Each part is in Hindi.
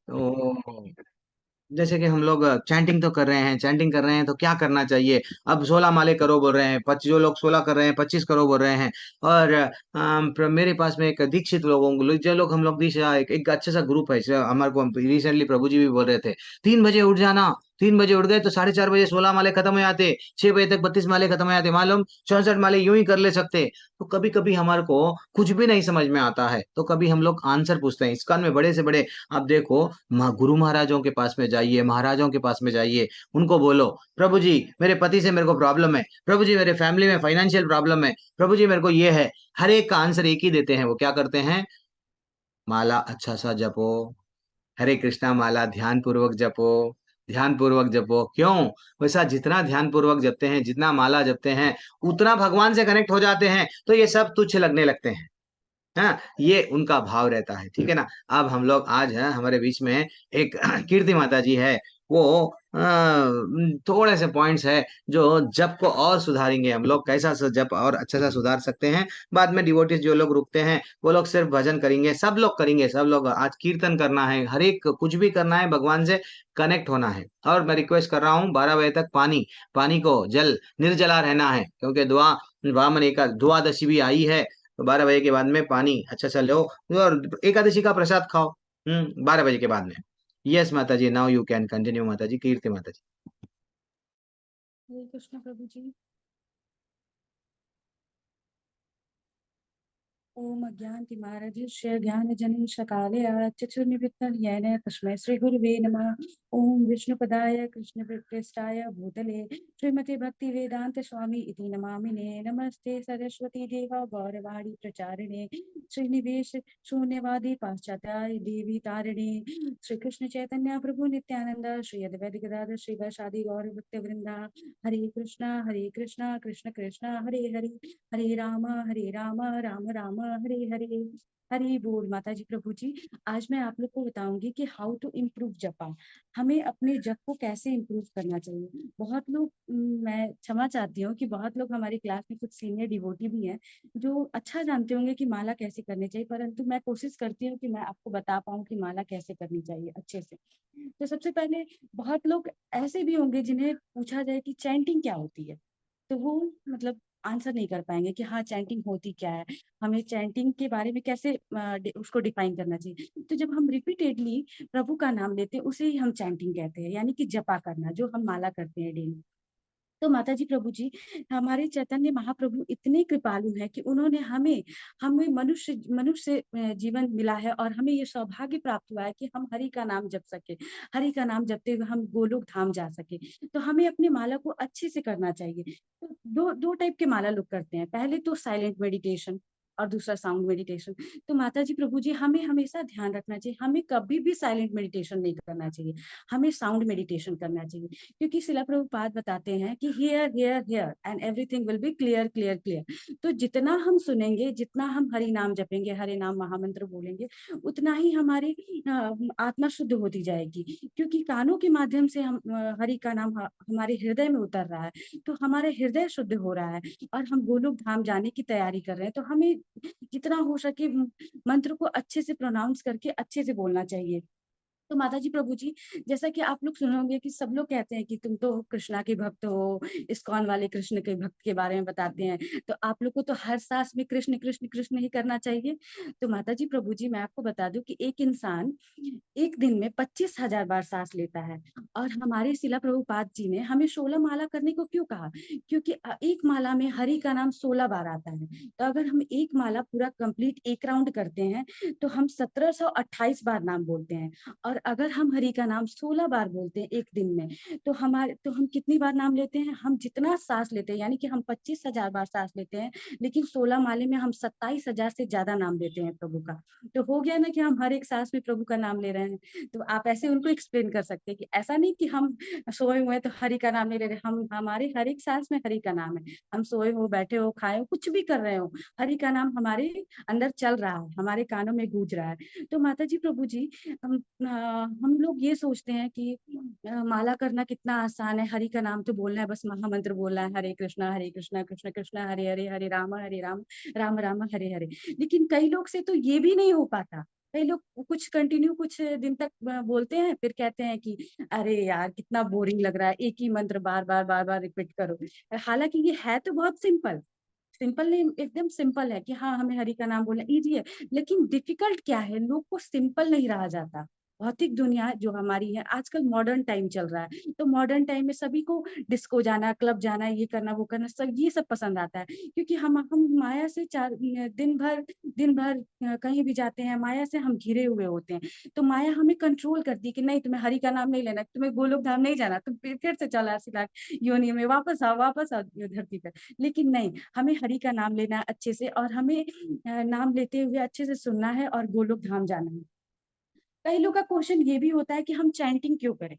तो जैसे कि हम लोग चैंटिंग तो कर रहे हैं, चैंटिंग कर रहे हैं, तो क्या करना चाहिए? अब 16 माले करो बोल रहे हैं, जो लोग 16 कर रहे हैं 25 करो बोल रहे हैं। और मेरे पास में एक दीक्षित जो लोग हम लोग एक अच्छा सा ग्रुप है, हमारे को रिसेंटली प्रभु जी भी बोल रहे थे, 3 बजे उठ जाना। 3 बजे उठ गए तो 4:30 बजे 16 माले खत्म हो जाते, 6 बजे तक 32 माले खत्म हो जाते, मालूम 64 माले यूं ही कर ले सकते। तो कभी कभी हमारे को कुछ भी नहीं समझ में आता है, तो कभी हम लोग आंसर पूछते हैं इस्कॉन में बड़े से बड़े। आप देखो, गुरु महाराजों के पास में जाइए, महाराजों के पास में जाइए, उनको बोलो, प्रभु जी मेरे पति से मेरे को प्रॉब्लम है, प्रभु जी मेरे फैमिली में फाइनेंशियल प्रॉब्लम है, प्रभु जी मेरे को ये है। हर एक का आंसर एक ही देते हैं। वो क्या करते हैं? माला अच्छा सा जपो, हरे कृष्णा माला ध्यान पूर्वक जपो, ध्यान पूर्वक जपो। क्यों? वैसा जितना ध्यान पूर्वक जपते हैं, जितना माला जपते हैं, उतना भगवान से कनेक्ट हो जाते हैं, तो ये सब तुच्छ लगने लगते हैं। हाँ, ये उनका भाव रहता है, ठीक है ना। अब हम लोग आज है हमारे बीच में एक कीर्ति माता जी है। वो थोड़े से पॉइंट्स है जो जप को और सुधारेंगे। हम लोग कैसा जप और अच्छा सा सुधार सकते हैं। बाद में डिवोटीज जो लोग रुकते हैं, वो लोग सिर्फ भजन करेंगे, सब लोग करेंगे, सब लोग आज कीर्तन करना है, हर एक कुछ भी करना है, भगवान से कनेक्ट होना है। और मैं रिक्वेस्ट कर रहा हूँ, 12 बजे तक पानी पानी को जल निर्जला रहना है, क्योंकि दुआ वामन एक द्वादशी भी आई है। तो 12 बजे के बाद में पानी अच्छा सा लो, और एकादशी का प्रसाद खाओ। 12 बजे के बाद में। यस माता जी, नाउ यू कैन कंटिन्यू माता जी, कीर्ति माता जी। हरे कृष्ण प्रभु जी। ओम अज्ञानतिमिरान्धस्य ज्ञानजनिशकालया चक्षुर्निमित्तं येन तस्मै श्रीगुरुवे नमः। ओम विष्णुपदाय कृष्णप्रेष्ठाय भूतले श्रीमते भक्तिवेदांत स्वामी इति नमामिने। नमस्ते सरस्वती देवा गौरवाणी प्रचारिणे श्रीनिवेश शून्यवादी पाश्चात्याय देवी तारिणे। श्री कृष्ण चैतन्य प्रभु नित्यानंद श्री अद्वैत गदाधर श्रीवासादि गौर भक्त वृंदा। हरे कृष्णा कृष्ण कृष्ण हरे हरे, हरे राम राम राम हरे हरे। हरि बोल माता जी प्रभु जी। आज मैं आप लोग को बताऊंगी कि हाउ टू इम्प्रूव जपा। हमें अपने जप को कैसे इम्प्रूव करना चाहिए। बहुत लोग मैं क्षमा चाहती हूँ कि बहुत लोग हमारी क्लास में कुछ सीनियर डिवोटी भी हैं जो अच्छा जानते होंगे कि माला कैसे करनी चाहिए, परंतु मैं कोशिश करती हूँ कि मैं आपको बता पाऊँ कि माला कैसे करनी चाहिए अच्छे से। तो सबसे पहले बहुत लोग ऐसे भी होंगे जिन्हें पूछा जाए कि चैंटिंग क्या होती है, तो वो मतलब आंसर नहीं कर पाएंगे कि हाँ चैंटिंग होती क्या है, हमें चैंटिंग के बारे में कैसे उसको डिफाइन करना चाहिए। तो जब हम रिपीटेडली प्रभु का नाम लेते हैं उसे ही हम चैंटिंग कहते हैं, यानी कि जपा करना जो हम माला करते हैं डेली। तो माता जी प्रभु जी, हमारे चैतन्य महाप्रभु इतने कृपालु हैं कि उन्होंने हमें हमें मनुष्य मनुष्य जीवन मिला है और हमें ये सौभाग्य प्राप्त हुआ है कि हम हरि का नाम जप सके। हरि का नाम जपते हुए हम गोलोक धाम जा सके। तो हमें अपने माला को अच्छे से करना चाहिए। तो दो दो टाइप के माला लोग करते हैं, पहले तो साइलेंट मेडिटेशन और दूसरा साउंड मेडिटेशन। तो माता जी प्रभु जी, हमें हमेशा ध्यान रखना चाहिए, हमें कभी भी साइलेंट मेडिटेशन नहीं करना चाहिए, हमें साउंड मेडिटेशन करना चाहिए। क्योंकि शिला प्रभुपाद बताते हैं कि here here here and everything will be clear clear clear. तो जितना हम सुनेंगे, जितना हम हरि नाम जपेंगे, हरि नाम महामंत्र बोलेंगे, उतना ही हमारी आत्मा शुद्ध होती जाएगी। क्योंकि कानों के माध्यम से हम हरि का नाम हमारे हृदय में उतर रहा है, तो हमारे हृदय शुद्ध हो रहा है और हम गोलोक धाम जाने की तैयारी कर रहे हैं। तो हमें जितना हो सके मंत्र को अच्छे से प्रोनाउंस करके अच्छे से बोलना चाहिए। तो माता जी प्रभु जी, जैसा कि आप लोग सुने होंगे कि सब लोग कहते हैं कि तुम तो कृष्णा के भक्त हो, इस्कॉन वाले कृष्ण के भक्त के बारे में बताते हैं, तो आप लोग को तो हर सांस में कृष्ण कृष्ण कृष्ण ही करना चाहिए। तो माता जी प्रभु जी, मैं आपको बता दूं कि एक इंसान एक दिन में 25,000 बार सांस लेता है। और हमारे शिला प्रभुपाद जी ने हमें 16 माला करने को क्यों कहा? क्योंकि एक माला में हरि का नाम 16 बार आता है। तो अगर हम एक माला पूरा कंप्लीट एक राउंड करते हैं तो हम 1728 बार नाम बोलते हैं। और अगर हम हरि का नाम 16 बार बोलते हैं एक दिन में, तो हम कितनी बार नाम लेते हैं? हम जितना सांस लेते हैं, यानी कि हम 25,000 बार सांस लेते हैं, लेकिन 16 माले में हम 27,000 से ज्यादा नाम लेते हैं प्रभु का। तो हो गया ना कि हम हर एक सांस में प्रभु का नाम ले रहे हैं। तो आप ऐसे उनको एक्सप्लेन कर सकते हैं कि ऐसा नहीं कि हम सोए हुए हैं तो हरि का नाम नहीं ले रहे, हम हमारे हर एक सांस में हरि का नाम है। हम सोए हो, बैठे हो, खाए हो, कुछ भी कर रहे हो, हरि का नाम हमारे अंदर चल रहा है, हमारे कानों में गूंज रहा है। तो माता जी प्रभु जी, हम लोग ये सोचते हैं कि माला करना कितना आसान है, हरि का नाम तो बोलना है, बस महामंत्र बोलना है, हरे कृष्णा कृष्ण कृष्ण हरे हरे, हरे राम राम राम हरे हरे। लेकिन कई लोग से तो ये भी नहीं हो पाता। कई लोग कुछ कंटिन्यू कुछ दिन तक बोलते हैं, फिर कहते हैं कि अरे यार कितना बोरिंग लग रहा है, एक ही मंत्र बार बार रिपीट करो। हालांकि ये है तो बहुत सिंपल, सिंपल नहीं, एकदम सिंपल है कि हाँ हमें हरि का नाम बोलना इजी है। लेकिन डिफिकल्ट क्या है, लोग को सिंपल नहीं रहा जाता। भौतिक दुनिया जो हमारी है, आजकल मॉडर्न टाइम चल रहा है, तो मॉडर्न टाइम में सभी को डिस्को जाना, क्लब जाना, ये करना वो करना, सब ये सब पसंद आता है। क्योंकि हम माया से चार दिन भर कहीं भी जाते हैं, माया से हम घिरे हुए होते हैं। तो माया हमें कंट्रोल करती है कि नहीं तुम्हें हरि का नाम नहीं लेना, तुम्हें गोलोक धाम नहीं जाना, तुम फिर से चला 80 लाख योनि में वापस आओ धरती पर। लेकिन नहीं, हमें हरि का नाम लेना है अच्छे से, और हमें नाम लेते हुए अच्छे से सुनना है और गोलोक धाम जाना है। कई लोग का क्वेश्चन ये भी होता है कि हम चैंटिंग क्यों करें,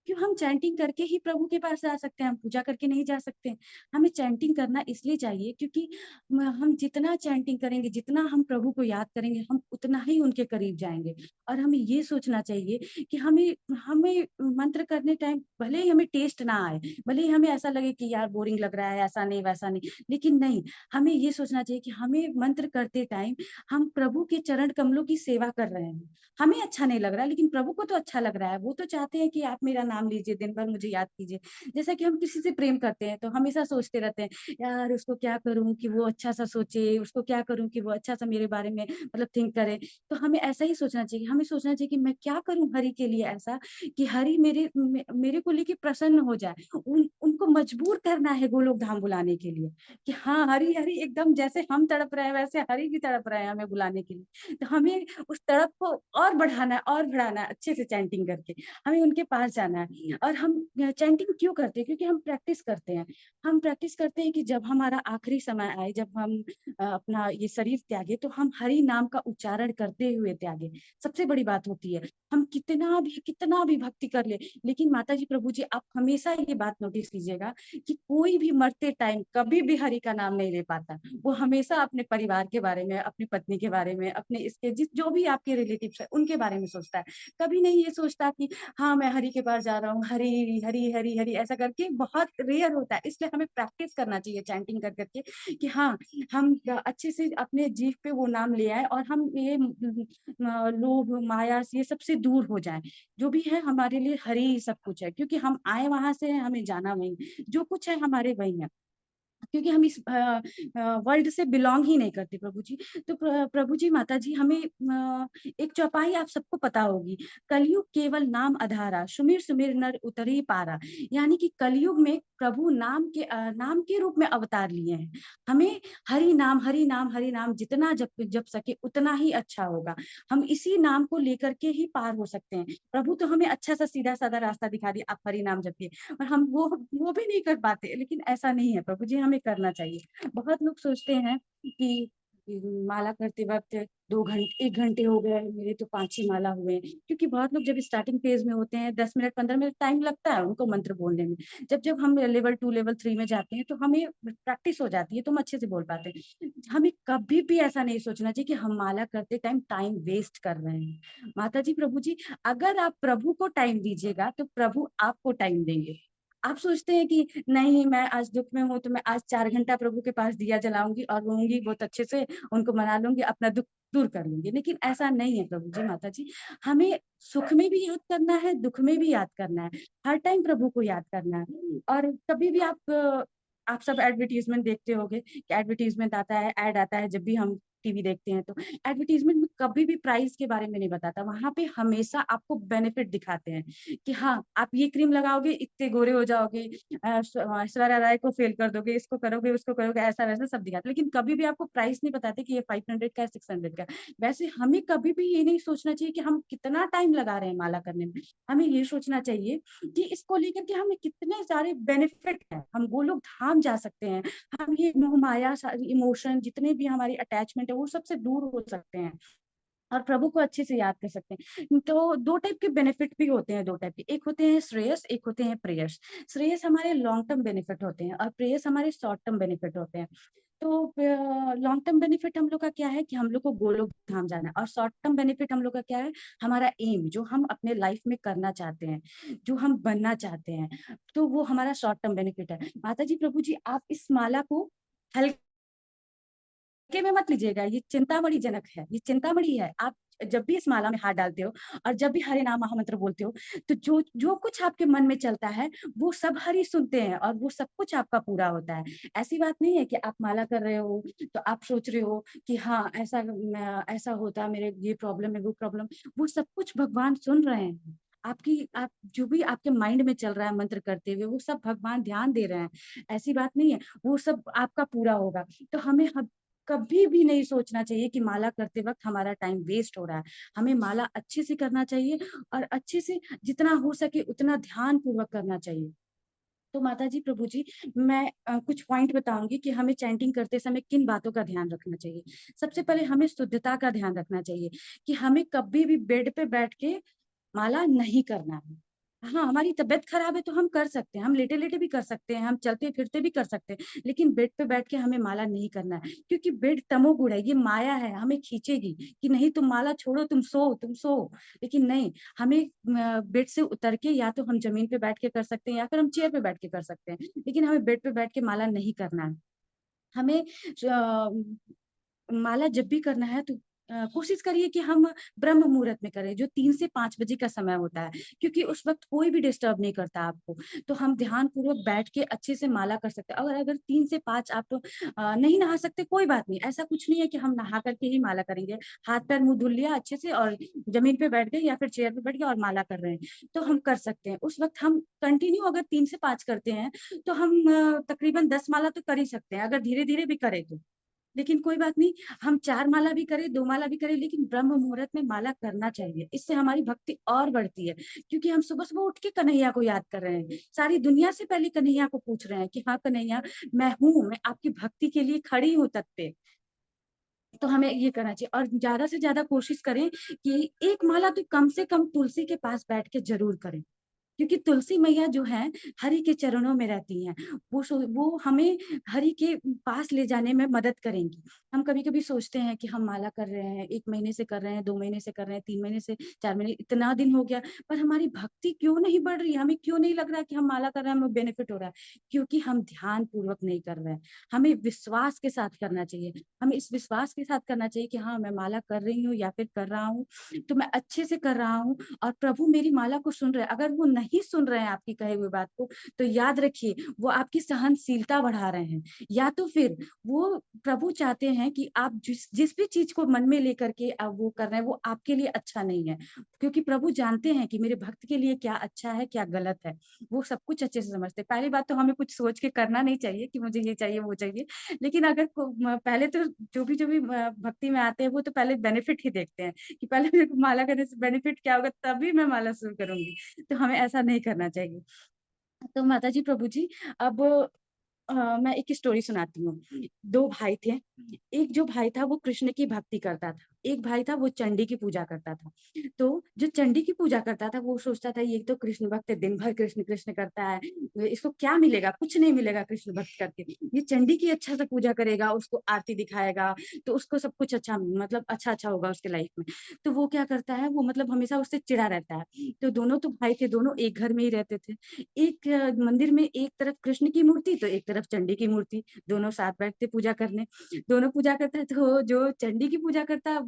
क्यों हम चैंटिंग करके ही प्रभु के पास जा सकते हैं, हम पूजा करके नहीं जा सकते। हमें चैंटिंग करना इसलिए चाहिए क्योंकि हम जितना चैंटिंग करेंगे, जितना हम प्रभु को याद करेंगे, हम उतना ही उनके करीब जाएंगे। और हमें ये सोचना चाहिए कि हमें हमें मंत्र करने टाइम भले ही हमें टेस्ट ना आए, भले ही हमें ऐसा लगे कि यार बोरिंग लग रहा है, ऐसा नहीं वैसा नहीं, लेकिन नहीं, हमें ये सोचना चाहिए कि हमें मंत्र करते टाइम हम प्रभु के चरण कमलों की सेवा कर रहे हैं। हमें अच्छा नहीं लग रहा है, लेकिन प्रभु को तो अच्छा लग रहा है, वो तो चाहते हैं कि आप मेरा नाम लीजिए, दिन भर मुझे याद कीजिए। जैसा कि हम किसी से प्रेम करते हैं तो हमेशा सोचते रहते हैं, यार उसको क्या करूं कि वो अच्छा सा सोचे, उसको क्या करूं कि वो अच्छा सा मेरे बारे में मतलब थिंक करे। तो हमें ऐसा ही सोचना चाहिए, हमें सोचना चाहिए कि मैं क्या करूं हरि के लिए ऐसा कि हरि मेरे को लेके प्रसन्न हो जाए। उनको मजबूर करना है गोलोक धाम बुलाने के लिए, कि हाँ हरि हरि, एकदम जैसे हम तड़प रहे हैं वैसे हरि भी तड़प रहे हैं हमें बुलाने के लिए। तो हमें उस तड़प को और बढ़ाना है और बढ़ाना है, अच्छे से चैंटिंग करके हमें उनके पास जाना है। और हम चैंटिंग क्यों करते हैं, क्योंकि हम प्रैक्टिस करते हैं। हम प्रैक्टिस करते हैं कि जब हमारा आखिरी समय आए, जब हम अपना ये शरीर त्यागे, तो हम हरि नाम का उच्चारण करते हुए त्यागे। सबसे बड़ी बात होती है, हम कितना भी भक्ति कर ले, लेकिन माता जी प्रभु जी आप हमेशा ये बात नोटिस कीजिएगा कि कोई भी मरते टाइम कभी भी हरि का नाम नहीं ले पाता। वो हमेशा अपने परिवार के बारे में, अपनी पत्नी के बारे में, अपने इसके जिस जो भी आपके रिलेटिव्स है उनके बारे में सोचता है। कभी नहीं ये सोचता कि हाँ मैं हरि के पास जा रहा हूँ, हरि हरि हरि हरि, ऐसा करके बहुत रेयर होता है। इसलिए हमें प्रैक्टिस करना चाहिए चैंटिंग कर करके कि हाँ हम अच्छे से अपने जीव पे वो नाम ले आए, और हम ये लोभ माया ये सबसे दूर हो जाए। जो भी है हमारे लिए हरि सब कुछ है, क्योंकि हम आए वहां से हैं, हमें जाना वही, जो कुछ है हमारे वही है। क्योंकि हम इस वर्ल्ड से बिलोंग ही नहीं करते प्रभु जी। तो प्रभु जी माता जी हमें एक चौपाई आप सबको पता होगी, कलयुग केवल नाम आधारा, सुमिर सुमिर नर उतरी पारा। यानी कि कलयुग में प्रभु नाम के रूप में अवतार लिए हैं। हमें हरि नाम हरि नाम हरि नाम जितना जप जप सके उतना ही अच्छा होगा। हम इसी नाम को लेकर के ही पार हो सकते हैं। प्रभु तो हमें अच्छा सा सीधा साधा रास्ता दिखा दिया, आप हरि नाम जपिए, और हम वो भी नहीं कर पाते। लेकिन ऐसा नहीं है प्रभु जी, हमें करना चाहिए। बहुत लोग सोचते हैं कि माला करते वक्त 2 घंटे 1 घंटे हो गए, मेरे तो 5 ही माला हुए। क्योंकि बहुत लोग जब स्टार्टिंग फेज में होते हैं 10 मिनट 15 मिनट टाइम लगता है उनको मंत्र बोलने में। जब जब हम लेवल 2 लेवल 3 में जाते हैं तो हमें प्रैक्टिस हो जाती है, तो हम अच्छे से बोल पाते हैं। हमें कभी भी ऐसा नहीं सोचना चाहिए कि हम माला करते टाइम वेस्ट कर रहे हैं। माता जी प्रभु जी, अगर आप प्रभु को टाइम दीजिएगा तो प्रभु आपको टाइम देंगे। आप सोचते हैं कि नहीं मैं आज दुख में हूँ तो मैं आज 4 घंटा प्रभु के पास दिया जलाऊंगी और रोऊंगी बहुत अच्छे से, उनको मना लूंगी, अपना दुख दूर कर लूंगी। लेकिन ऐसा नहीं है प्रभु जी माता जी, हमें सुख में भी याद करना है, दुख में भी याद करना है, हर टाइम प्रभु को याद करना है। और कभी भी आप सब एडवर्टीजमेंट देखते होंगे कि एडवर्टीजमेंट आता है, ऐड आता है, जब भी हम टीवी देखते हैं तो एडवर्टीजमेंट में कभी भी प्राइस के बारे में नहीं बताता, वहां पे हमेशा आपको बेनिफिट दिखाते हैं कि हाँ आप ये क्रीम लगाओगे इतने गोरे हो जाओगे, ऐश्वर्या राय को फेल कर दोगे, इसको करोगे उसको करोगे, ऐसा वैसा सब दिखाते, लेकिन कभी भी आपको प्राइस नहीं बताते कि ये 500 का है 600 का है। वैसे हमें कभी भी ये नहीं सोचना चाहिए कि हम कितना टाइम लगा रहे हैं माला करने में। हमें ये सोचना चाहिए कि इसको लेकर के हमें कितने सारे बेनिफिट हैं, हम गोलोक धाम जा सकते हैं, हम ये मोह माया इमोशन जितने भी हमारी अटैचमेंट है वो सबसे दूर हो सकते हैं, और प्रभु को अच्छे से याद कर सकते हैं। तो दो टाइप के बेनिफिट भी होते हैं, दो टाइप के, एक होते हैं श्रेयस, एक होते हैं प्रेयस। श्रेयस हमारे लॉन्ग टर्म बेनिफिट होते हैं और प्रेयस हमारे शॉर्ट टर्म बेनिफिट होते हैं। तो लॉन्ग टर्म बेनिफिट हम लोग का क्या है कि हम लोग को गोलोक धाम जाना है, और शॉर्ट टर्म बेनिफिट हम लोग का क्या है, हमारा एम जो हम अपने लाइफ में करना चाहते हैं, जो हम बनना चाहते हैं, तो वो हमारा शॉर्ट टर्म बेनिफिट है। माता जी प्रभु जी, आप इस माला को हल्के में मत लीजिएगा, ये चिंतामणि जनक है, ये चिंतामणि है। आप जब भी इस माला में हाथ डालते हो और जब भी हरे नाम महामंत्र बोलते हो, तो जो जो कुछ आपके मन में चलता है वो सब हरि सुनते हैं और वो सब कुछ आपका पूरा होता है। ऐसी बात नहीं है कि आप माला कर रहे हो तो आप सोच रहे हो कि हाँ ऐसा ऐसा होता, मेरे ये प्रॉब्लम है वो प्रॉब्लम, वो सब कुछ भगवान सुन रहे हैं। आपकी आप जो भी आपके माइंड में चल रहा है मंत्र करते हुए, वो सब भगवान ध्यान दे रहे हैं। ऐसी बात नहीं है, वो सब आपका पूरा होगा। तो हमें कभी भी नहीं सोचना चाहिए कि माला करते वक्त हमारा टाइम वेस्ट हो रहा है। हमें माला अच्छे से करना चाहिए और अच्छे से जितना हो सके उतना ध्यान पूर्वक करना चाहिए। तो माता जी प्रभु जी, मैं कुछ पॉइंट बताऊंगी कि हमें चैंटिंग करते समय किन बातों का ध्यान रखना चाहिए। सबसे पहले हमें शुद्धता का ध्यान रखना चाहिए कि हमें कभी भी बेड पे बैठ के माला नहीं करना है। हाँ, हमारी तबीयत खराब है तो हम कर सकते हैं, हम लेटे लेटे भी कर सकते हैं, हम चलते फिरते भी कर सकते हैं, लेकिन बेड पे बैठ के हमें माला नहीं करना है, क्योंकि बेड तमोगुण है, ये माया है, हमें खींचेगी कि नहीं तुम माला छोड़ो, तुम सो। लेकिन नहीं, हमें बेड से उतर के या तो हम जमीन पे बैठ के कर सकते हैं या फिर हम चेयर पे बैठ के कर सकते हैं, लेकिन हमें बेड पे बैठ के माला नहीं करना है। हमें माला जब भी करना है तो कोशिश करिए कि हम ब्रह्म मुहूर्त में करें, जो 3 से 5 बजे का समय होता है, क्योंकि उस वक्त कोई भी डिस्टर्ब नहीं करता आपको। तो हम ध्यान पूर्वक बैठ के अच्छे से माला कर सकते हैं। अगर अगर 3 से 5 आप तो नहीं नहा सकते, कोई बात नहीं, ऐसा कुछ नहीं है कि हम नहा करके ही माला करेंगे। हाथ पैर मुंह धुल लिया अच्छे से और जमीन पे बैठ गए या फिर चेयर पे बैठ गए और माला कर रहे हैं, तो हम कर सकते हैं। उस वक्त हम कंटिन्यू अगर 3 से 5 करते हैं तो हम तकरीबन 10 माला तो कर ही सकते हैं, अगर धीरे धीरे भी करें तो। लेकिन कोई बात नहीं, हम 4 माला भी करें, 2 माला भी करें, लेकिन ब्रह्म मुहूर्त में माला करना चाहिए। इससे हमारी भक्ति और बढ़ती है, क्योंकि हम सुबह सुबह उठ के कन्हैया को याद कर रहे हैं, सारी दुनिया से पहले कन्हैया को पूछ रहे हैं कि हाँ कन्हैया, मैं हूँ, मैं आपकी भक्ति के लिए खड़ी हूँ तट पे। तो हमें ये करना चाहिए और ज्यादा से ज्यादा कोशिश करें कि एक माला तो कम से कम तुलसी के पास बैठ के जरूर करें, क्योंकि तुलसी मैया जो है हरि के चरणों में रहती हैं। वो हमें हरि के पास ले जाने में मदद करेंगी। हम कभी कभी सोचते हैं कि हम माला कर रहे हैं, 1 महीने से कर रहे हैं, 2 महीने से कर रहे हैं, 3 महीने से, 4 महीने, इतना दिन हो गया, पर हमारी भक्ति क्यों नहीं बढ़ रही, हमें क्यों नहीं लग रहा कि हम माला कर रहे हैं, हमें बेनिफिट हो रहा है? क्योंकि हम ध्यान पूर्वक नहीं कर रहे हैं। हमें विश्वास के साथ करना चाहिए। हमें इस विश्वास के साथ करना चाहिए कि हाँ मैं माला कर रही हूँ या फिर कर रहा हूँ तो मैं अच्छे से कर रहा हूँ, और प्रभु मेरी माला को सुन रहे हैं। अगर वो नहीं सुन रहे हैं आपकी कहे हुए बात को, तो याद रखिए वो आपकी सहनशीलता बढ़ा रहे हैं, या तो फिर वो प्रभु चाहते हैं कि आप जिस जिस भी चीज को मन में लेकर के आप वो कर रहे हैं वो आपके लिए अच्छा नहीं है, क्योंकि प्रभु जानते हैं कि मेरे भक्त के लिए क्या अच्छा है क्या गलत है। वो सब कुछ अच्छे से समझते हैं। पहली बात तो हमें कुछ सोच के करना नहीं चाहिए कि मुझे ये चाहिए वो चाहिए, लेकिन अगर पहले तो जो भी भक्ति में आते हैं वो तो पहले बेनिफिट ही देखते हैं कि पहले मेरे को माला करने से बेनिफिट क्या होगा, तभी मैं माला शुरू करूंगी। तो हमें ऐसा नहीं करना चाहिए। तो माता जी प्रभु जी, अब मैं एक स्टोरी सुनाती हूँ। 2 भाई थे। एक जो भाई था वो कृष्ण की भक्ति करता था, एक भाई था वो चंडी की पूजा करता था। तो जो चंडी की पूजा करता था वो सोचता था ये तो कृष्ण भक्त है, दिन भर कृष्ण कृष्ण करता है, इसको क्या मिलेगा, कुछ नहीं मिलेगा कृष्ण भक्त करके। ये चंडी की अच्छा से पूजा करेगा, उसको आरती दिखाएगा, तो उसको सब कुछ अच्छा, मतलब अच्छा अच्छा होगा उसके लाइफ में। तो वो क्या करता है, वो मतलब हमेशा उससे चिढ़ा रहता है। तो दोनों तो भाई थे, दोनों एक घर में ही रहते थे। एक मंदिर में एक तरफ कृष्ण की मूर्ति तो एक तरफ चंडी की मूर्ति, दोनों साथ बैठते पूजा करने। दोनों पूजा करता है, तो जो चंडी की पूजा करता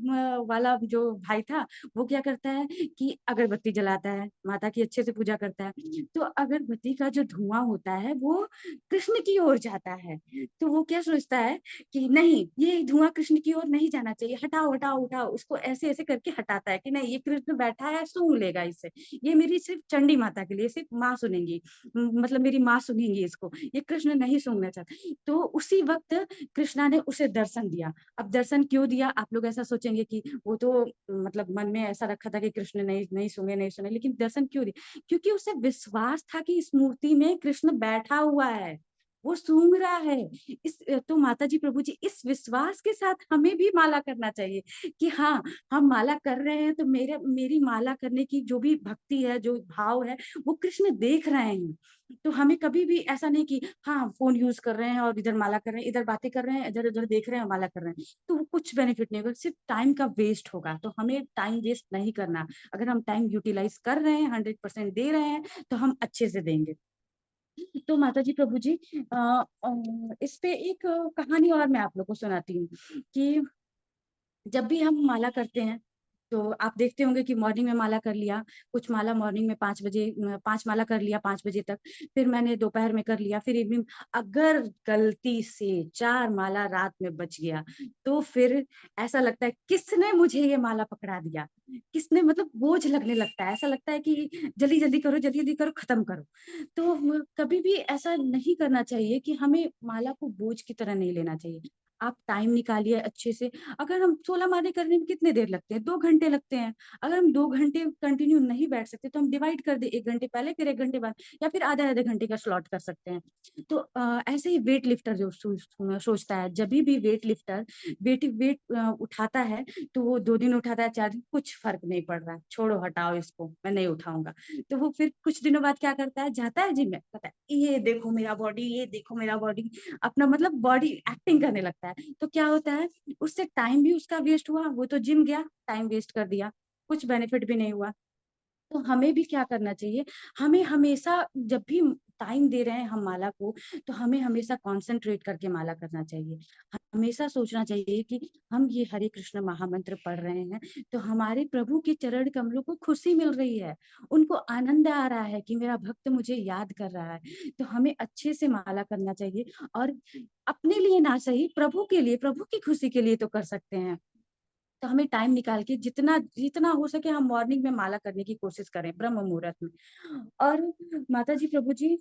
वाला जो भाई था, वो क्या करता है कि अगरबत्ती जलाता है, माता की अच्छे से पूजा करता है। तो अगरबत्ती का जो धुआं होता है वो कृष्ण की ओर जाता है। तो वो क्या सोचता है कि नहीं, ये धुआं कृष्ण की ओर नहीं जाना चाहिए, हटाओ हटाओ उठाओ, उसको ऐसे ऐसे करके हटाता है कि नहीं, ये कृष्ण बैठा है, सूंघ लेगा इससे, ये मेरी सिर्फ चंडी माता के लिए, सिर्फ माँ सुनेंगी, मतलब मेरी माँ सुनेंगी इसको, ये कृष्ण नहीं सुनना चाहता। तो उसी वक्त कृष्णा ने उसे दर्शन दिया। अब दर्शन क्यों दिया, आप लोग ऐसा सोचेंगे कि वो तो मतलब मन में ऐसा रखा था कि कृष्ण नहीं नहीं सुने नहीं सुने, लेकिन दर्शन क्यों दिया, क्योंकि उसे विश्वास था कि इस मूर्ति में कृष्ण बैठा हुआ है। वो सूंघ रहा है। तो माता जी प्रभु जी इस विश्वास के साथ हमें भी माला करना चाहिए कि हाँ, हम माला कर रहे हैं तो मेरी माला करने की जो भी भक्ति है, जो भाव है, वो कृष्ण देख रहे हैं। तो हमें कभी भी ऐसा नहीं कि हाँ, फ़ोन यूज़ कर रहे हैं और इधर माला कर रहे हैं, इधर बातें कर रहे हैं, इधर-उधर देख रहे हैं और माला कर रहे हैं। तो वो कुछ बेनिफिट नहीं होगा, सिर्फ़ टाइम का वेस्ट होगा। तो हमें टाइम वेस्ट नहीं करना। अगर हम टाइम यूटिलाइज़ कर रहे हैं, 100% दे रहे हैं, तो हम अच्छे से देंगे। तो माताजी प्रभु जी इस पे एक कहानी और मैं आप लोग को सुनाती हूँ कि जब भी हम माला करते हैं, तो आप देखते होंगे कि मॉर्निंग में माला कर लिया, कुछ माला मॉर्निंग में 5 बजे 5 माला कर लिया 5 बजे तक, फिर मैंने दोपहर में कर लिया, फिर इवनिंग अगर गलती से 4 माला रात में बच गया, तो फिर ऐसा लगता है किसने मुझे ये माला पकड़ा दिया? किसने मतलब बोझ लगने लगता है, ऐसा लगता है कि जल्दी-जल्दी करो, खत्म करो। तो कभी भी ऐसा नहीं करना चाहिए कि हमें माला को बोझ की तरह नहीं लेना चाहिए। आप टाइम निकालिए अच्छे से। अगर हम 16 माले करने में कितने देर लगते हैं? 2 घंटे लगते हैं। अगर हम 2 घंटे कंटिन्यू नहीं बैठ सकते तो हम डिवाइड कर दें 1 घंटे पहले फिर 1 घंटे बाद या फिर आधे-आधे घंटे का स्लॉट कर सकते हैं। तो ऐसे ही वेट लिफ्टर जो सोचता है जभी भी वेट लिफ्टर वेट उठाता है तो वो 2 दिन उठाता है 4 दिन कुछ फ़र्क नहीं पड़ रहा है, छोड़ो हटाओ इसको मैं नहीं उठाऊँगा। तो वो फिर कुछ दिनों बाद क्या करता है जाता है जिम में कहता है ये देखो मेरा बॉडी, ये देखो मेरा बॉडी अपना मतलब बॉडी एक्टिंग करने लगता है। तो क्या होता है उससे टाइम भी उसका वेस्ट हुआ, वो तो जिम गया, टाइम वेस्ट कर दिया, कुछ बेनिफिट भी नहीं हुआ। तो हमें भी क्या करना चाहिए, हमें हमेशा जब भी टाइम दे रहे हैं हम माला को, तो हमें हमेशा कॉन्संट्रेट करके माला करना चाहिए। हमेशा सोचना चाहिए कि हम ये हरे कृष्ण महामंत्र पढ़ रहे हैं, तो हमारे प्रभु के चरण कमलों को खुशी मिल रही है। उनको आनंद आ रहा है कि मेरा भक्त मुझे याद कर रहा है। तो हमें अच्छे से माला करना चाहिए और अपने लिए ना सही, प्रभु के लिए, प्रभु की खुशी के लिए तो कर सकते हैं। तो हमें टाइम निकाल के जितना जितना हो सके हम मॉर्निंग में माला करने की कोशिश करें ब्रह्म मुहूर्त में। और माता जी प्रभु जी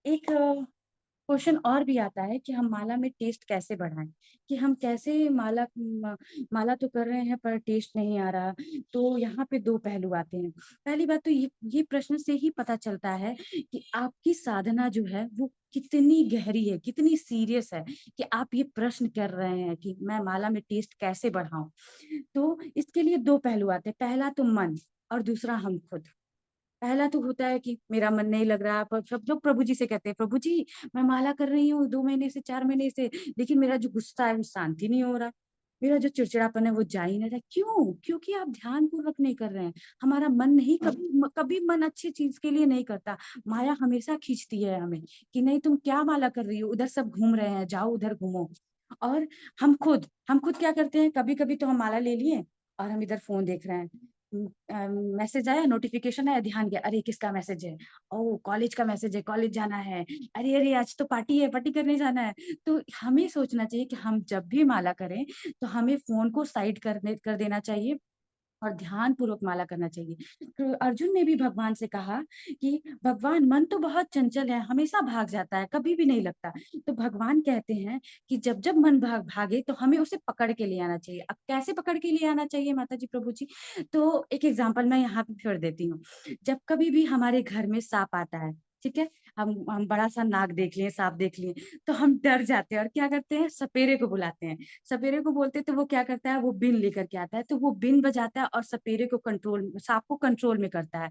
एक क्वेश्चन और भी आता है कि हम माला में टेस्ट कैसे बढ़ाएं, कि हम कैसे माला तो कर रहे हैं पर टेस्ट नहीं आ रहा। तो यहाँ पे दो पहलू आते हैं। पहली बात तो ये प्रश्न से ही पता चलता है कि आपकी साधना जो है वो कितनी गहरी है, कितनी सीरियस है, कि आप ये प्रश्न कर रहे हैं कि मैं माला में टेस्ट कैसे बढ़ाऊं। तो इसके लिए दो पहलू आते हैं, पहला तो मन और दूसरा हम खुद। पहला तो होता है कि मेरा मन नहीं लग रहा, पर सब लोग प्रभु जी से कहते हैं, प्रभु जी मैं माला कर रही हूँ 2 महीने से 4 महीने से, लेकिन मेरा जो गुस्सा है वो शांति नहीं हो रहा। मेरा जो चिड़चिड़ापन है वो जा ही नहीं रहा। क्यों? क्योंकि आप ध्यानपूर्वक नहीं कर रहे हैं। हमारा मन नहीं कभी मन अच्छी चीज़ के लिए नहीं करता। माया हमेशा खींचती है हमें कि नहीं तुम क्या माला कर रही हो? उधर सब घूम रहे हैं, जाओ उधर घूमो। और हम खुद क्या करते हैं, कभी-कभी तो हम माला ले लिए और हम इधर फ़ोन देख रहे हैं। मैसेज आया, नोटिफिकेशन आया, ध्यान गया, अरे किसका मैसेज है? ओह! कॉलेज का मैसेज है, कॉलेज जाना है। अरे आज तो पार्टी है, पार्टी करने जाना है। तो हमें सोचना चाहिए कि हम जब भी माला करें, तो हमें फ़ोन को साइड कर देना चाहिए और ध्यानपूर्वक माला करना चाहिए। तो अर्जुन ने भी भगवान से कहा कि भगवान मन तो बहुत चंचल है, हमेशा भाग जाता है, कभी भी नहीं लगता। तो भगवान कहते हैं कि जब-जब मन भागे तो हमें उसे पकड़ के ले आना चाहिए। अब कैसे पकड़ के ले आना चाहिए माता जी, प्रभु जी? तो एक एग्ज़ाम्पल मैं यहाँ पे फिर देती हूँ। जब कभी भी हमारे घर में साँप आता है, ठीक है? हम बड़ा-सा नाग देख लिए, साँप देख लिए, तो हम डर जाते हैं और क्या करते हैं, सपेरे को बुलाते हैं। सपेरे को बोलते हैं तो वो क्या करता है, वो बीन लेकर के आता है, तो वो बीन बजाता है और सपेरे को साँप को कंट्रोल में करता है।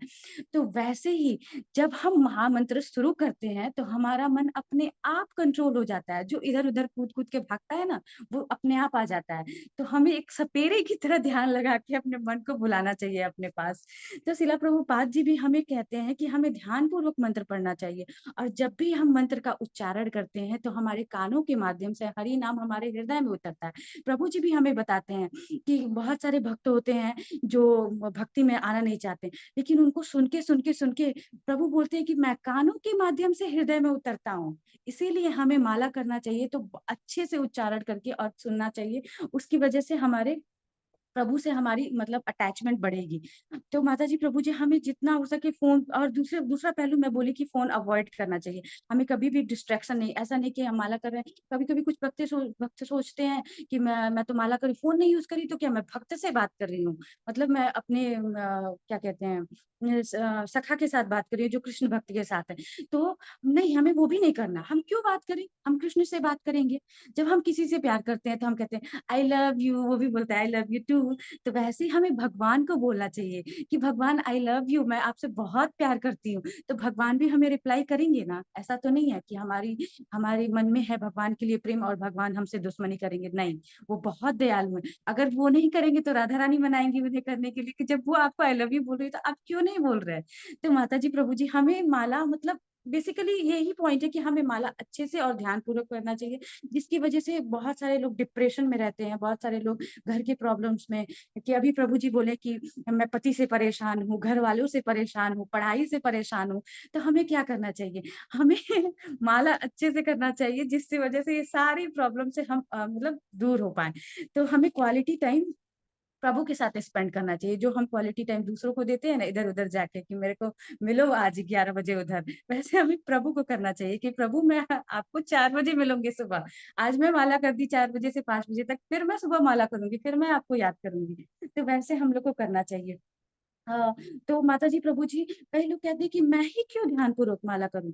तो वैसे ही जब हम महामंत्र शुरू करते हैं, तो हमारा मन अपने आप कंट्रोल हो जाता है। जो इधर-उधर कूद-कूद के भागता है ना, वो अपने आप आ जाता है। तो हमें एक सपेरे की तरह ध्यान लगा के अपने मन को बुलाना चाहिए अपने पास। तो शिला प्रभुपाद जी भी हमें कहते हैं कि हमें ध्यानपूर्वक मंत्र पढ़ना चाहिए और जब भी हम मंत्र का उच्चारण करते हैं, तो हमारे कानों के माध्यम से हरि नाम हमारे हृदय में उतरता है। प्रभु जी भी हमें बताते हैं कि बहुत सारे भक्त होते हैं जो भक्ति में आना नहीं चाहते, लेकिन उनको सुन के प्रभु बोलते हैं कि मैं कानों के माध्यम से हृदय में उतरता हूँ। इसीलिए हमें माला करना चाहिए तो अच्छे से उच्चारण करके और सुनना चाहिए। उसकी वजह से हमारे प्रभु से हमारी मतलब अटैचमेंट बढ़ेगी। तो माता जी प्रभु जी हमें जितना हो सके फोन, और दूसरे दूसरा पहलू मैं बोली कि फोन अवॉइड करना चाहिए। हमें कभी भी डिस्ट्रैक्शन नहीं, ऐसा नहीं कि हम माला कर रहे हैं, कभी कभी कुछ भक्त सोचते हैं कि मैं तो माला करी, फोन नहीं यूज करी तो क्या मैं भक्त से बात कर रही हूँ, मतलब मैं अपने क्या कहते हैं सखा के साथ बात कर रही हूँ जो कृष्ण भक्त के साथ है। तो नहीं, हमें वो भी नहीं करना। हम क्यों बात करें, हम कृष्ण से बात करेंगे। जब हम किसी से प्यार करते हैं तो हम कहते हैं आई लव यू, वो भी बोलता है आई लव यू टू। तो वैसे ही हमें भगवान को बोलना चाहिए कि भगवान आई लव यू, मैं आपसे बहुत प्यार करती हूँ। तो भगवान भी हमें रिप्लाई करेंगे ना। ऐसा तो नहीं है कि हमारी हमारे मन में है भगवान के लिए प्रेम और भगवान हमसे दुश्मनी करेंगे, नहीं। वो बहुत दयालु है। अगर वो नहीं करेंगे तो राधा रानी मनाएंगी उन्हें करने के लिए कि जब वो आपको आई लव यू बोल रही है तो आप क्यों नहीं बोल रहे हैं। तो माता जी प्रभु जी हमें माला मतलब बेसिकली यही पॉइंट है कि हमें माला अच्छे से और ध्यान पूर्वक करना चाहिए, जिसकी वजह से बहुत सारे लोग डिप्रेशन में रहते हैं, बहुत सारे लोग घर के प्रॉब्लम्स में, कि अभी प्रभु जी बोले कि मैं पति से परेशान हूँ, घर वालों से परेशान हूँ, पढ़ाई से परेशान हूँ। तो हमें क्या करना चाहिए, हमें माला अच्छे से करना चाहिए जिसकी वजह से ये सारी प्रॉब्लम से हम मतलब दूर हो पाए। तो हमें क्वालिटी टाइम प्रभु के साथ स्पेंड करना चाहिए। जो हम क्वालिटी टाइम दूसरों को देते हैं ना इधर उधर जाके कि मेरे को मिलो आज 11 बजे उधर, वैसे हमें प्रभु को करना चाहिए कि प्रभु मैं आपको 4 बजे मिलूंगी सुबह। आज मैं माला कर दी 4 बजे से 5 बजे तक, फिर मैं सुबह माला करूंगी, फिर मैं आपको याद करूंगी। तो वैसे हम लोग को करना चाहिए। हाँ। तो माता जी प्रभु जी कई लोग कहते हैं कि मैं ही क्यों ध्यान पूर्वक माला करूं।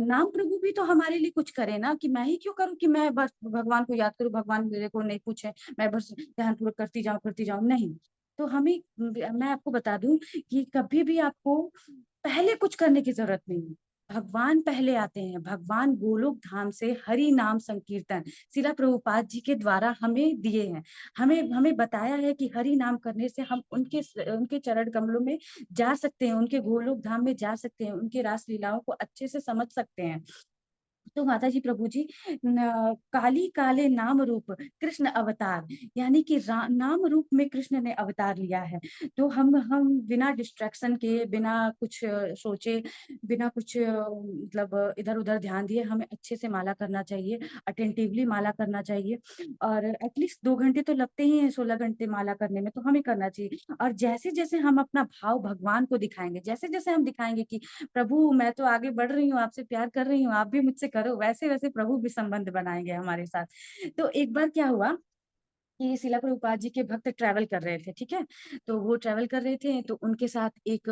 नाम प्रभु भी तो हमारे लिए कुछ करे ना, कि मैं ही क्यों करूं कि मैं बस भगवान को याद करूं, भगवान मेरे को नहीं पूछे, मैं बस ध्यान पूर्वक करती जाऊं, नहीं। तो हमें, मैं आपको बता दूं कि कभी भी आपको पहले कुछ करने की जरूरत नहीं है। भगवान पहले आते हैं। भगवान गोलोक धाम से हरि नाम संकीर्तन शिला प्रभुपाद जी के द्वारा हमें दिए हैं। हमें हमें बताया है कि हरि नाम करने से हम उनके उनके चरण कमलों में जा सकते हैं, उनके गोलोक धाम में जा सकते हैं, उनकी रास लीलाओं को अच्छे से समझ सकते हैं। तो माता जी प्रभु जी काली काले नाम रूप कृष्ण अवतार, यानी कि नाम रूप में कृष्ण ने अवतार लिया है। तो हम बिना डिस्ट्रैक्शन के, बिना कुछ सोचे, बिना कुछ मतलब इधर उधर ध्यान दिए हमें अच्छे से माला करना चाहिए, अटेंटिवली माला करना चाहिए। और एटलीस्ट 2 घंटे तो लगते ही हैं 16 घंटे माला करने में, तो हमें करना चाहिए। और जैसे जैसे हम अपना भाव भगवान को दिखाएंगे, जैसे जैसे हम दिखाएंगे कि प्रभु मैं तो आगे बढ़ रही हूँ, आपसे प्यार कर रही हूँ, आप भी मुझसे करो, वैसे वैसे प्रभु भी संबंध बनाएंगे हमारे साथ। तो एक बार क्या हुआ कि शिला प्रभुपाद जी के भक्त ट्रैवल कर रहे थे, ठीक है। तो वो ट्रैवल कर रहे थे तो उनके साथ एक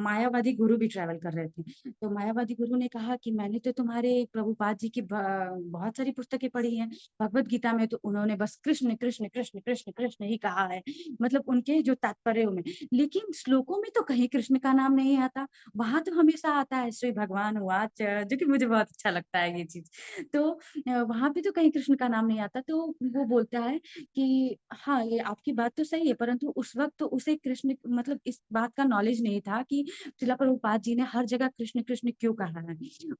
मायावादी गुरु भी ट्रैवल कर रहे थे। तो मायावादी गुरु ने कहा कि मैंने तो तुम्हारे प्रभुपाद जी की बहुत सारी पुस्तकें पढ़ी हैं भगवत गीता में, तो उन्होंने बस कृष्ण कृष्ण कृष्ण कृष्ण कृष्ण ही कहा है, मतलब उनके जो तात्पर्यों में। लेकिन श्लोकों में तो कहीं कृष्ण का नाम नहीं आता। वहां तो हमेशा आता है श्री भगवान वाच, जो कि मुझे बहुत अच्छा लगता है ये चीज। तो वहां पे तो कहीं कृष्ण का नाम नहीं आता। तो वो बोलता है कि हाँ ये आपकी बात तो सही है, परंतु उस वक्त तो उसे कृष्ण मतलब इस बात का नॉलेज नहीं था कि शिला प्रभुपाद जी ने हर जगह कृष्ण कृष्ण क्यों कहा है।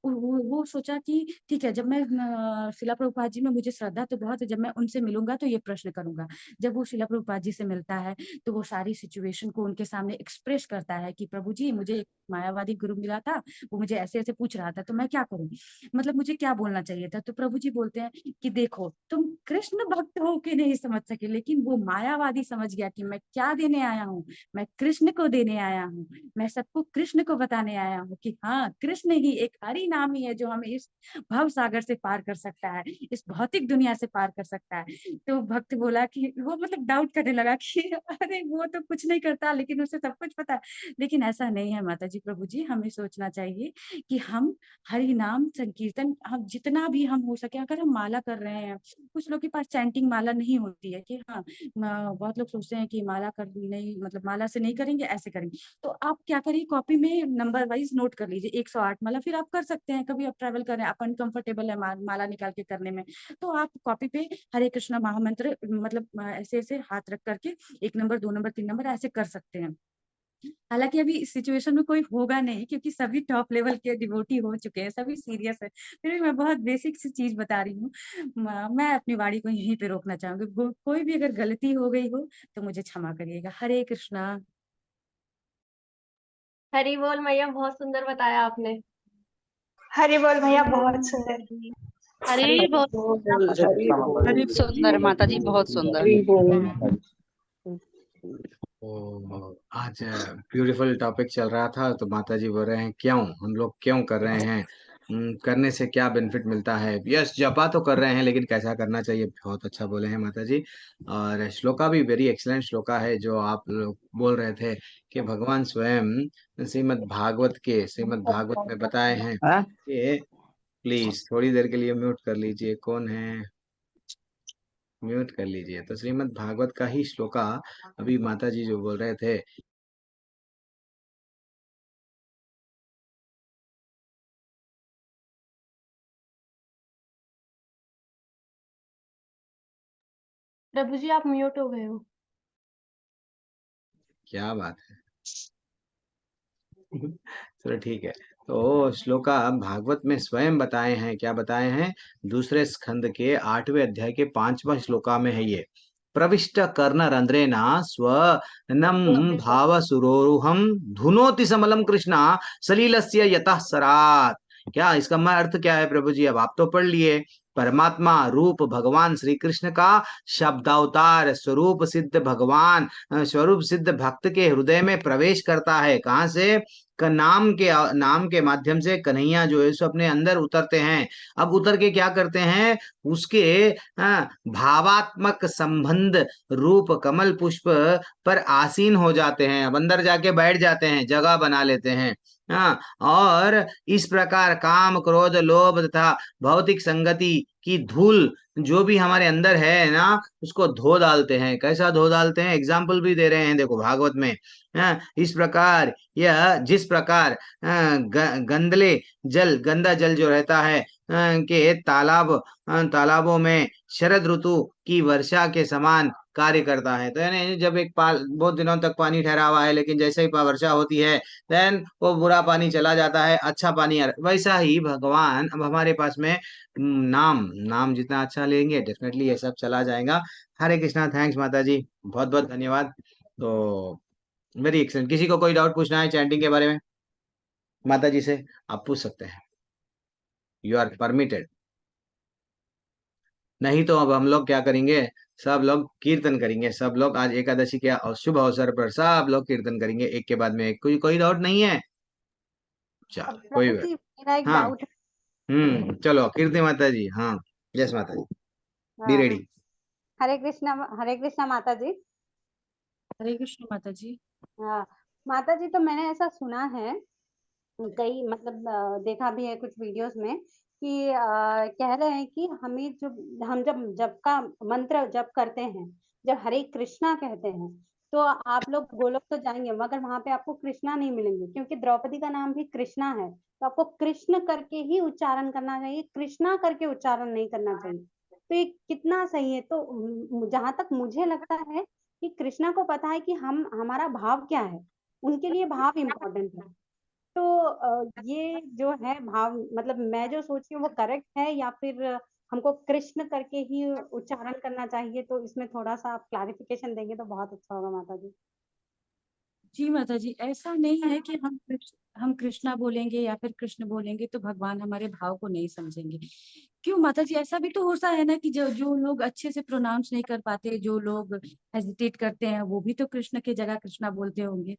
वो सोचा कि ठीक है, जब मैं शिला प्रभुपाद जी में मुझे श्रद्धा तो बहुत है, जब मैं उनसे मिलूंगा तो ये प्रश्न करूंगा। जब वो शिला प्रभुपाद जी से मिलता है तो वो सारी सिचुएशन को उनके सामने एक्सप्रेस करता है कि प्रभु जी मुझे एक मायावादी गुरु मिला था, वो मुझे ऐसे ऐसे पूछ रहा था, तो मैं क्या करूं, मतलब मुझे क्या बोलना चाहिए था। तो प्रभु जी बोलते हैं कि देखो तुम कृष्ण भक्त हो के नहीं समझ सके, लेकिन वो मायावादी समझ गया कि मैं क्या देने आया हूँ, मैं कृष्ण को देने आया हूँ, मैं सबको कृष्ण को बताने आया हूँ कि हाँ कृष्ण ही एक हरि नाम ही है जो हमें इस भव सागर से पार कर सकता है, इस भौतिक दुनिया से पार कर सकता है। तो भक्त बोला कि वो मतलब डाउट करने लगा कि अरे वो तो कुछ नहीं करता लेकिन उसे सब कुछ पता है। लेकिन ऐसा नहीं है माता जी प्रभु जी, हमें सोचना चाहिए कि हम हरि नाम संकीर्तन हम जितना भी हम हो सके, अगर हम माला कर रहे हैं, कुछ लोग के पास चैंटिंग माला नहीं होती है कि हाँ बहुत लोग सोचते हैं कि माला कर नहीं, मतलब माला से नहीं करेंगे ऐसे करेंगे। तो आप क्या करिए, कॉपी में नंबर वाइज नोट कर लीजिए 108 माला, फिर आप कर सकते हैं। कभी आप ट्रैवल कर रहे हैं, आप अनकंफर्टेबल है माला निकाल के करने में, तो आप कॉपी पे हरे कृष्णा महामंत्र मतलब ऐसे ऐसे हाथ रख करके 1 नंबर 2 नंबर 3 नंबर ऐसे कर सकते हैं। हालांकि अभी इस सिचुएशन में कोई होगा नहीं क्योंकि सभी टॉप लेवल के डिवोटी हो चुके हैं, सभी सीरियस है, फिर भी मैं बहुत बेसिक सी चीज बता रही हूँ। मैं अपनी वाणी को यहीं पे रोकना चाहूंगी। कोई भी अगर गलती हो गई हो तो मुझे क्षमा करिएगा। हरे कृष्णा। हरी बोल मैया, बहुत सुंदर बताया आपने। हरि बोल हरि भैया, बोल बहुत माता सुंदर। जी। हरी बहुत हरि बोल। सुंदर माता जी, बहुत सुंदर। हरि बोल। तो आज ब्यूटीफुल टॉपिक चल रहा था, तो माता जी बोल रहे हैं क्यों हम लोग क्यों कर रहे हैं, करने से क्या बेनिफिट मिलता है। यस, जपा तो कर रहे हैं लेकिन कैसा करना चाहिए, बहुत अच्छा बोले हैं माता जी। और श्लोका भी वेरी एक्सलेंट श्लोका है जो आप लोग बोल रहे थे कि भगवान स्वयं श्रीमद् भागवत में बताए हैं हाँ? कि, प्लीज थोड़ी देर के लिए म्यूट कर लीजिए, कौन है, म्यूट कर लीजिए। तो श्रीमद् भागवत का ही श्लोका अभी माता जी जो बोल रहे थे। प्रभु जी आप म्यूट हो गए हो। क्या बात है। चलो ठीक है। तो श्लोका भागवत में स्वयं बताए हैं, क्या बताए हैं, दूसरे स्कंद के 8वें अध्याय के 5वां श्लोका में है ये। प्रविष्ट कर्ण रंध्रेना स्वनम भाव सुरोरुहम धुनोति समलम कृष्णा सलीलस्य यतः सरात। क्या इसका अर्थ क्या है प्रभु जी, अब आप तो पढ़ लिए। परमात्मा रूप भगवान श्री कृष्ण का शब्दावतार स्वरूप सिद्ध भगवान, स्वरूप सिद्ध भक्त के हृदय में प्रवेश करता है। कहाँ से? नाम के माध्यम से कन्हैया जो है सो अपने अंदर उतरते हैं। अब उतर के क्या करते हैं, उसके भावात्मक संबंध रूप कमल पुष्प पर आसीन हो जाते हैं। अब अंदर जाके बैठ जाते हैं, जगह बना लेते हैं। हाँ, और इस प्रकार काम क्रोध लोभ तथा भौतिक संगति की धूल जो भी हमारे अंदर है ना, उसको धो डालते हैं। कैसा धो डालते हैं, एग्जाम्पल भी दे रहे हैं देखो भागवत में। हाँ, इस प्रकार यह जिस प्रकार गंदा जल जो रहता है के तालाबों में शरद ऋतु की वर्षा के समान कार्य करता है। तो यानी जब एक पाल बहुत दिनों तक पानी ठहरा हुआ है, लेकिन जैसे ही वर्षा होती है देन वो बुरा पानी चला जाता है, अच्छा पानी वैसा ही भगवान अब हमारे पास में नाम नाम जितना अच्छा लेंगे डेफिनेटली ये सब चला जाएगा। हरे कृष्णा, थैंक्स माता जी, बहुत बहुत धन्यवाद। तो वेरी एक्सलेंट। किसी को कोई डाउट पूछना है चैंटिंग के बारे में माता जी से, आप पूछ सकते हैं, यू आर परमिटेड। नहीं तो अब हम लोग क्या करेंगे, सब लोग कीर्तन करेंगे, सब लोग आज एकादशी के शुभ अवसर पर सब लोग कीर्तन करेंगे एक के बाद में एक। कोई कोई डाउट नहीं है? चलो कोई प्रभु बात। जी मेरा एक हाँ, डाउट चलो कीर्ति माता जी, हाँ, यस माता जी, बी है। रेडी। हरे कृष्णा माता जी। हरे कृष्ण माता जी। हाँ, माता जी तो मैंने ऐसा सुना है, कई मतलब देखा भी है कुछ वीडियोस में कि कह रहे हैं कि हमें जो हम जब जप का मंत्र जप करते हैं, जब हरे कृष्णा कहते हैं, तो आप लोग गोलोक तो जाएंगे मगर वहां पे आपको कृष्णा नहीं मिलेंगे, क्योंकि द्रौपदी का नाम भी कृष्णा है। तो आपको कृष्ण करके ही उच्चारण करना चाहिए, कृष्णा करके उच्चारण नहीं करना चाहिए। तो ये कितना सही है? तो जहां तक मुझे लगता है कि कृष्णा को पता है कि हम हमारा भाव क्या है, उनके लिए भाव इम्पोर्टेंट है। तो ये जो है भाव, मतलब मैं जो सोच रही हूँ वो करेक्ट है या फिर हमको कृष्ण करके ही उच्चारण करना चाहिए? तो इसमें थोड़ा सा आप क्लैरिफिकेशन देंगे तो बहुत अच्छा होगा माता जी। जी माता जी, ऐसा नहीं है कि हम कृष्णा बोलेंगे या फिर कृष्ण बोलेंगे तो भगवान हमारे भाव को नहीं समझेंगे। क्यों माता जी, ऐसा भी तो होता है ना कि जो जो लोग अच्छे से प्रोनाउंस नहीं कर पाते, जो लोग हेजिटेट करते हैं, वो भी तो कृष्ण की जगह कृष्णा बोलते होंगे।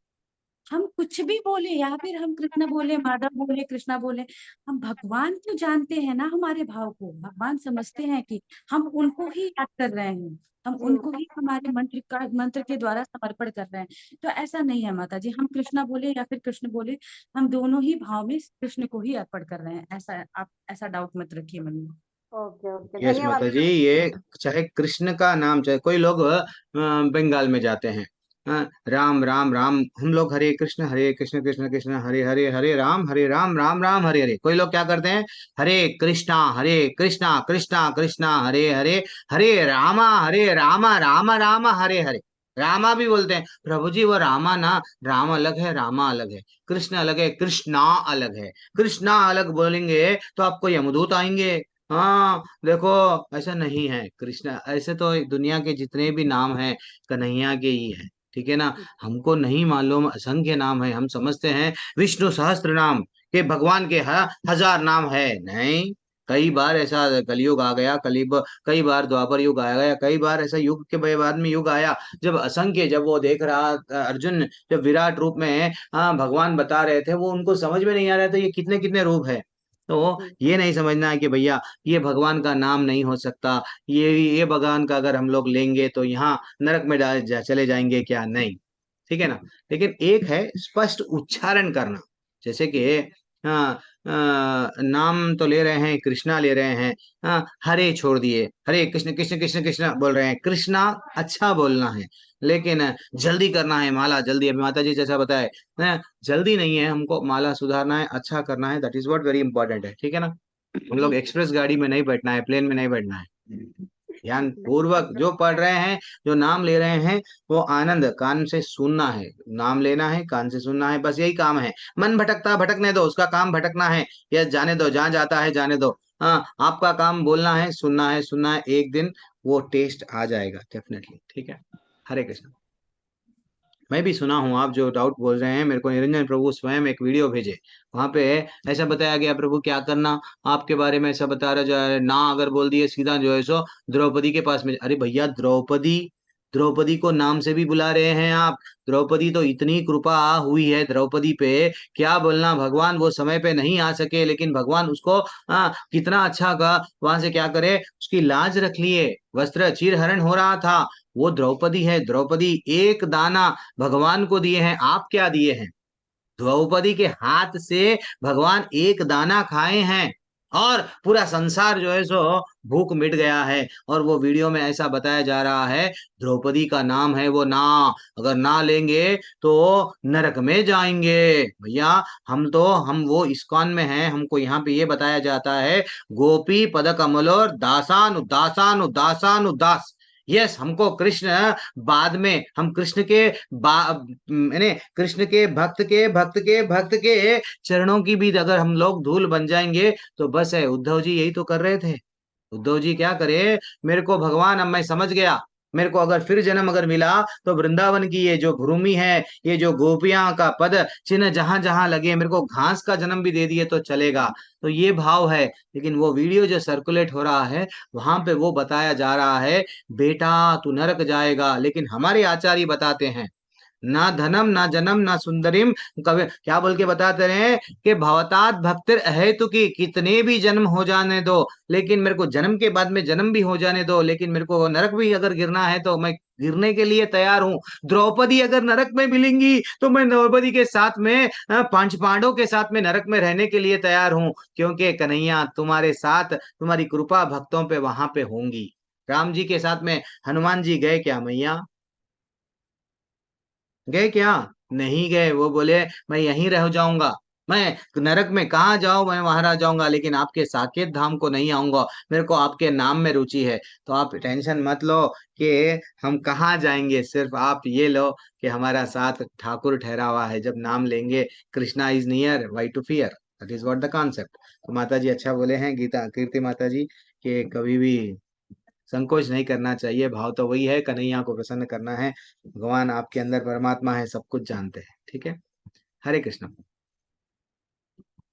हम कुछ भी बोले या फिर हम कृष्ण बोले, माधव बोले, कृष्णा बोले, हम भगवान तो जानते हैं ना हमारे भाव को। भगवान समझते हैं कि हम उनको ही याद कर रहे हैं, हम जी उनको ही हमारे मंत्र के द्वारा समर्पण कर रहे हैं। तो ऐसा नहीं है माता जी, हम कृष्णा बोले या फिर कृष्ण बोले, हम दोनों ही भाव में कृष्ण को ही अर्पण कर रहे हैं। ऐसा आप ऐसा डाउट मत रखिए मन में। ओके ओके, यस धन्यवाद। माता जी, ये चाहे कृष्ण का नाम, चाहे कोई लोग बंगाल में जाते हैं, राम राम राम, हम लोग हरे कृष्ण कृष्ण कृष्ण हरे हरे, हरे राम राम राम हरे हरे। कोई लोग क्या करते हैं, हरे कृष्णा कृष्णा कृष्णा हरे हरे, हरे रामा रामा रामा हरे हरे। रामा भी बोलते हैं प्रभु जी, वो रामा ना, राम अलग है, रामा अलग है, कृष्ण अलग है, कृष्णा अलग है। कृष्णा अलग बोलेंगे तो आपको यमदूत आएंगे। हाँ देखो, ऐसा नहीं है कृष्णा, ऐसे तो दुनिया के जितने भी नाम हैं कन्हैया के ही है, ठीक है ना। हमको नहीं मालूम, असंख्य नाम है, हम समझते हैं विष्णु सहस्त्र नाम के भगवान के हजार नाम है, नहीं। कई बार ऐसा कलयुग आ गया, कई बार द्वापर युग आ गया, कई बार ऐसा युग के बाद में युग आया जब असंख्य, जब वो देख रहा अर्जुन जब विराट रूप में भगवान बता रहे थे, वो उनको समझ में नहीं आ रहा था ये कितने कितने रूप है। तो जी, ये नहीं समझना है कि भैया ये भगवान का नाम नहीं हो सकता, ये भगवान का अगर हम लोग लेंगे तो यहाँ नरक में चले जाएंगे क्या, नहीं। ठीक है ना। लेकिन एक है स्पष्ट उच्चारण करना, जैसे कि नाम तो ले रहे हैं, कृष्णा ले रहे हैं, हरे छोड़ दिए, हरे कृष्ण कृष्ण कृष्ण कृष्ण बोल रहे हैं, कृष्णा अच्छा बोलना है, लेकिन जल्दी करना है माला जल्दी, अभी माता जी जैसा बताए, जल्दी नहीं है, हमको माला सुधारना है, अच्छा करना है, that is what very important है। ठीक है ना। हम लोग एक्सप्रेस गाड़ी में नहीं बैठना है, प्लेन में नहीं बैठना है। ध्यान पूर्वक जो पढ़ रहे हैं, जो नाम ले रहे हैं, वो आनंद कान से सुनना है, नाम लेना है, कान से सुनना है, बस यही काम है। मन भटकता भटकने दो, उसका काम भटकना है, या जाने दो, जहां जाता है जाने दो। हाँ, आपका काम बोलना है, सुनना है, सुनना है, एक दिन वो टेस्ट आ जाएगा डेफिनेटली। ठीक है। हरे कृष्ण। मैं भी सुना हूँ आप जो डाउट बोल रहे हैं, मेरे को निरंजन प्रभु स्वयं एक वीडियो भेजे, वहां पे ऐसा बताया गया प्रभु क्या करना, आपके बारे में ऐसा बता रहा जाए ना, अगर बोल दिए सीधा जो है सो द्रौपदी के पास में, अरे भैया द्रौपदी, द्रौपदी को नाम से भी बुला रहे हैं आप, द्रौपदी तो इतनी कृपा हुई है द्रौपदी पे, क्या बोलना, भगवान वो समय पे नहीं आ सके, लेकिन भगवान उसको कितना अच्छा का वहां से क्या करे, उसकी लाज रख लिए, वस्त्र चीरहरण हो रहा था, वो द्रौपदी है, द्रौपदी एक दाना भगवान को दिए हैं, आप क्या दिए हैं, द्रौपदी के हाथ से भगवान एक दाना खाए हैं, और पूरा संसार जो है सो भूख मिट गया है। और वो वीडियो में ऐसा बताया जा रहा है, द्रौपदी का नाम है वो ना, अगर ना लेंगे तो नरक में जाएंगे। भैया हम वो इस्कॉन में हैं, हमको यहाँ पे ये बताया जाता है, गोपी पद कमलोर दासान उदासान उदासान उदास। यस, हमको कृष्ण बाद में, हम कृष्ण के मैंने कृष्ण के भक्त के भक्त के भक्त के चरणों की भी अगर हम लोग धूल बन जाएंगे तो बस है। उद्धव जी यही तो कर रहे थे। उद्धव जी क्या करे, मेरे को भगवान, अब मैं समझ गया, मेरे को अगर फिर जन्म अगर मिला तो वृंदावन की ये जो भूमि है, ये जो गोपियां का पद चिन्ह जहां जहां लगे, मेरे को घास का जन्म भी दे दिए तो चलेगा। तो ये भाव है। लेकिन वो वीडियो जो सर्कुलेट हो रहा है, वहां पे वो बताया जा रहा है, बेटा तू नरक जाएगा, लेकिन हमारे आचार्य बताते हैं, ना धनम ना जन्म ना सुंदरिम, कभी क्या बोल के बताते रहे कि भवतात भक्तिर अहेतु की, कितने भी जन्म हो जाने दो, लेकिन मेरे को जन्म के बाद में जन्म भी हो जाने दो, लेकिन मेरे को नरक भी अगर गिरना है तो मैं गिरने के लिए तैयार हूँ। द्रौपदी अगर नरक में मिलेंगी तो मैं द्रौपदी के साथ में पांच पांडवों के साथ में नरक में रहने के लिए तैयार हूँ, क्योंकि कन्हैया तुम्हारे साथ, तुम्हारी कृपा भक्तों पे वहां पे होंगी। राम जी के साथ में हनुमान जी गए क्या मैया, गए क्या, नहीं गए। वो बोले मैं यहीं रह जाऊंगा, मैं नरक में कहाँ जाऊं, मैं वहां रह जाऊंगा, लेकिन आपके साकेत धाम को नहीं आऊंगा, मेरे को आपके नाम में रुचि है। तो आप टेंशन मत लो कि हम कहाँ जाएंगे, सिर्फ आप ये लो कि हमारा साथ ठाकुर ठहरा हुआ है, जब नाम लेंगे Krishna is near, why to fear, that is what the concept. तो माता जी अच्छा बोले हैं, गीता कीर्ति माता जी, कि कभी भी संकोच नहीं करना चाहिए, भाव तो वही है, कन्हैया को प्रसन्न करना है, भगवान आपके अंदर परमात्मा है, सब कुछ जानते हैं। ठीक है। हरे कृष्ण।